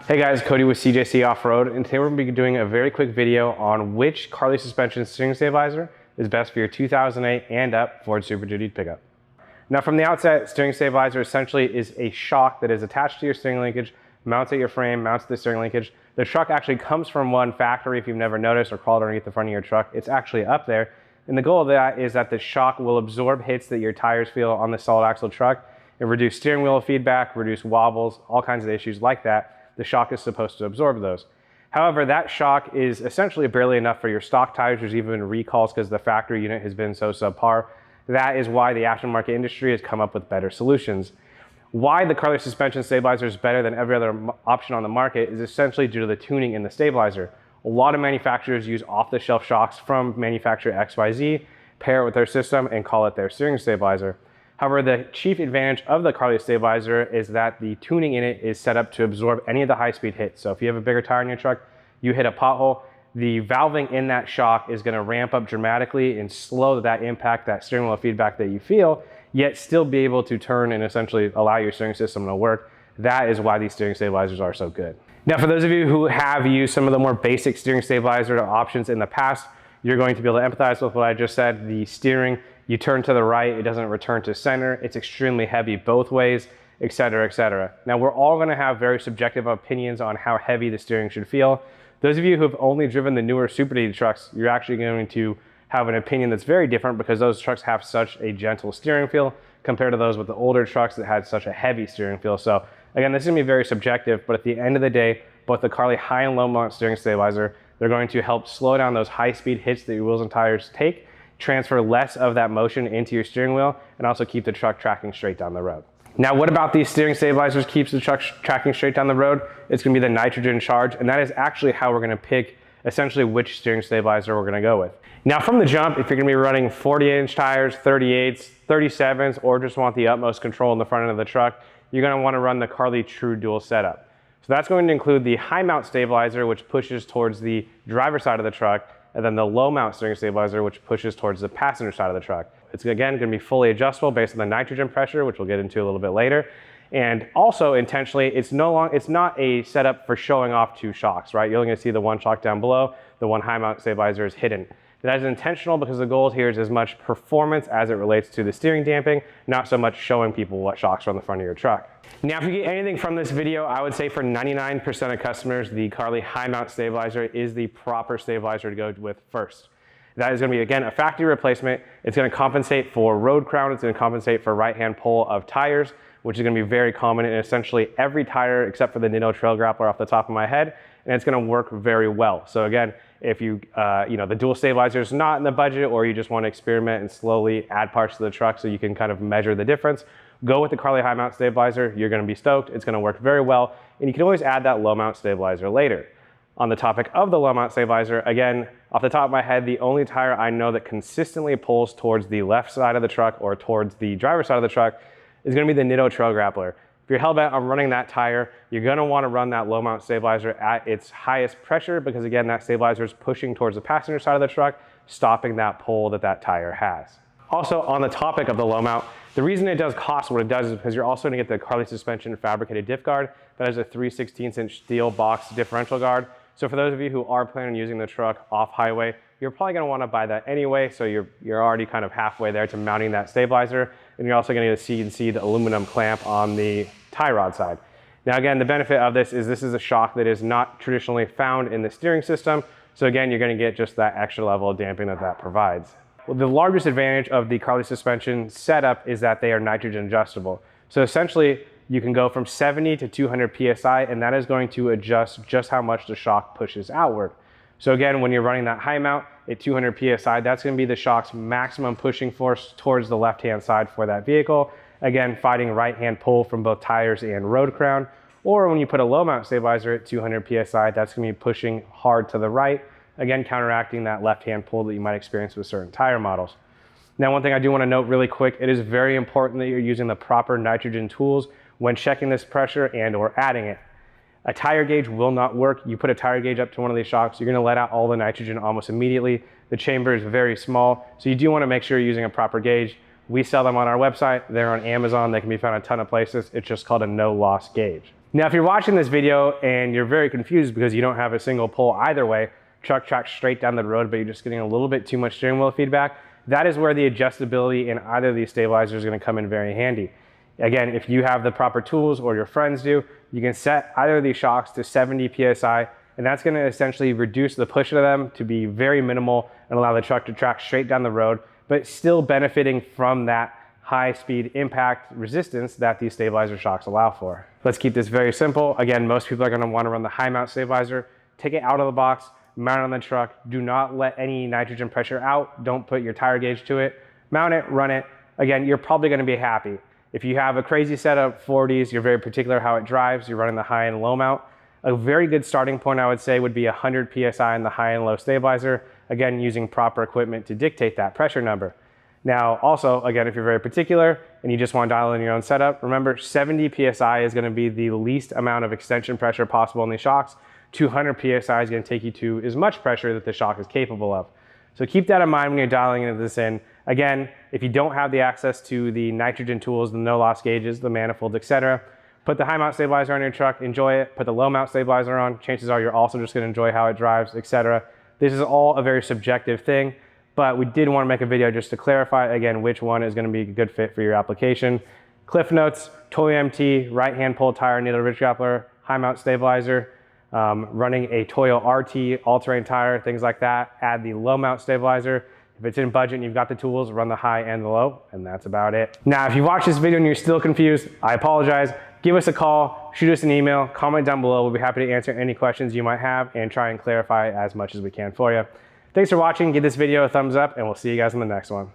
Hey guys, Cody with CJC Off-Road, and today we're going to be doing a very quick video on which Carli suspension steering stabilizer is best for your 2008 and up Ford Super Duty pickup. Now from the outset, steering stabilizer essentially is a shock that is attached to your steering linkage, mounts at your frame, mounts to the steering linkage. The truck actually comes from one factory if you've never noticed or crawled underneath the front of your truck. It's actually up there, and the goal of that is that the shock will absorb hits that your tires feel on the solid axle truck and reduce steering wheel feedback, reduce wobbles, all kinds of issues like that. The shock is supposed to absorb those. However, that shock is essentially barely enough for your stock tires. There's even recalls because the factory unit has been so subpar. That is why the aftermarket industry has come up with better solutions. Why the Carli suspension stabilizer is better than every other option on the market is essentially due to the tuning in the stabilizer. A lot of manufacturers use off-the-shelf shocks from manufacturer XYZ, pair it with their system, and call it their steering stabilizer. However, the chief advantage of the Carli stabilizer is that the tuning in it is set up to absorb any of the high-speed hits. So if you have a bigger tire in your truck, you hit a pothole, the valving in that shock is going to ramp up dramatically and slow that impact, that steering wheel feedback that you feel, yet still be able to turn and essentially allow your steering system to work. That is why these steering stabilizers are so good. Now, for those of you who have used some of the more basic steering stabilizer options in the past, you're going to be able to empathize with what I just said. The steering, you turn to the right, it doesn't return to center, it's extremely heavy both ways, etc., etc. Now, we're all going to have very subjective opinions on how heavy the steering should feel. Those of you who have only driven the newer Super Duty trucks, you're actually going to have an opinion that's very different because those trucks have such a gentle steering feel compared to those with the older trucks that had such a heavy steering feel. So again, this is going to be very subjective, but at the end of the day, both the Carli high and low mount steering stabilizer, they're going to help slow down those high speed hits that your wheels and tires take, transfer less of that motion into your steering wheel, and also keep the truck tracking straight down the road. Now, what about these steering stabilizers keeps the truck tracking straight down the road? It's going to be the nitrogen charge, and that is actually how we're going to pick essentially which steering stabilizer we're going to go with. Now, from the jump, if you're going to be running 48-inch tires, 38s, 37s, or just want the utmost control in the front end of the truck, you're going to want to run the Carli True Dual setup. So that's going to include the high mount stabilizer, which pushes towards the driver's side of the truck, and then the low mount steering stabilizer, which pushes towards the passenger side of the truck. It's again going to be fully adjustable based on the nitrogen pressure, which we'll get into a little bit later. And also intentionally, it's not a setup for showing off two shocks, right? You're only going to see the one shock down below, the one high mount stabilizer is hidden. That is intentional because the goal here is as much performance as it relates to the steering damping, not so much showing people what shocks are on the front of your truck. Now, if you get anything from this video, I would say for 99% of customers, the Carli high mount stabilizer is the proper stabilizer to go with first. That is going to be, again, a factory replacement. It's going to compensate for road crown. It's going to compensate for right-hand pull of tires, which is going to be very common in essentially every tire except for the Nitto Trail Grappler off the top of my head, and it's going to work very well. So again, if you, the dual stabilizer is not in the budget, or you just want to experiment and slowly add parts to the truck so you can kind of measure the difference, go with the Carli high mount stabilizer. You're going to be stoked. It's going to work very well, and you can always add that low mount stabilizer later. On the topic of the low mount stabilizer, again, off the top of my head, the only tire I know that consistently pulls towards the left side of the truck or towards the driver's side of the truck is going to be the Nitto Trail Grappler. If you're hell bent on running that tire, you're going to want to run that low mount stabilizer at its highest pressure because again, that stabilizer is pushing towards the passenger side of the truck, stopping that pull that that tire has. Also, on the topic of the low mount, the reason it does cost what it does is because you're also going to get the Carli suspension fabricated diff guard. That is a 3/16-inch steel box differential guard. So for those of you who are planning on using the truck off highway, you're probably going to want to buy that anyway. So you're already kind of halfway there to mounting that stabilizer. And you're also going to get a CNC aluminum clamp on the tie rod side. Now again, the benefit of this is a shock that is not traditionally found in the steering system. So again, you're going to get just that extra level of damping that provides. Well, the largest advantage of the Carli suspension setup is that they are nitrogen adjustable. So essentially, you can go from 70 to 200 PSI, and that is going to adjust just how much the shock pushes outward. So again, when you're running that high mount at 200 PSI, that's going to be the shock's maximum pushing force towards the left-hand side for that vehicle. Again, fighting right-hand pull from both tires and road crown. Or when you put a low mount stabilizer at 200 PSI, that's going to be pushing hard to the right, again, counteracting that left-hand pull that you might experience with certain tire models. Now, one thing I do want to note really quick, it is very important that you're using the proper nitrogen tools when checking this pressure and or adding it. A tire gauge will not work. You put a tire gauge up to one of these shocks, you're going to let out all the nitrogen almost immediately. The chamber is very small, so you do want to make sure you're using a proper gauge. We sell them on our website. They're on Amazon. They can be found in a ton of places. It's just called a no-loss gauge. Now, if you're watching this video and you're very confused because you don't have a single pull either way, truck tracks straight down the road, but you're just getting a little bit too much steering wheel feedback, that is where the adjustability in either of these stabilizers is going to come in very handy. Again, if you have the proper tools or your friends do, you can set either of these shocks to 70 PSI, and that's going to essentially reduce the push of them to be very minimal and allow the truck to track straight down the road, but still benefiting from that high speed impact resistance that these stabilizer shocks allow for. Let's keep this very simple. Again, most people are going to want to run the high mount stabilizer. Take it out of the box, mount it on the truck. Do not let any nitrogen pressure out. Don't put your tire gauge to it. Mount it, run it. Again, you're probably going to be happy. If you have a crazy setup, 40s, you're very particular how it drives, you're running the high and low mount. A very good starting point, I would say, would be 100 PSI in the high and low stabilizer. Again, using proper equipment to dictate that pressure number. Now, also, again, if you're very particular and you just want to dial in your own setup, remember 70 PSI is going to be the least amount of extension pressure possible in these shocks. 200 PSI is going to take you to as much pressure that the shock is capable of. So keep that in mind when you're dialing this in. Again, if you don't have the access to the nitrogen tools, the no loss gauges, the manifolds, etc., put the high mount stabilizer on your truck, enjoy it. Put the low mount stabilizer on. Chances are you're also just going to enjoy how it drives, etc. This is all a very subjective thing, but we did want to make a video just to clarify, again, which one is going to be a good fit for your application. Cliff notes: Toyo MT, right hand pull tire, needle ridge grappler, high mount stabilizer, running a Toyo RT all-terrain tire, things like that. Add the low mount stabilizer. If it's in budget and you've got the tools, run the high and the low, and that's about it. Now, if you watch this video and you're still confused, I apologize. Give us a call, shoot us an email, comment down below. We'll be happy to answer any questions you might have and try and clarify as much as we can for you. Thanks for watching. Give this video a thumbs up, and we'll see you guys in the next one.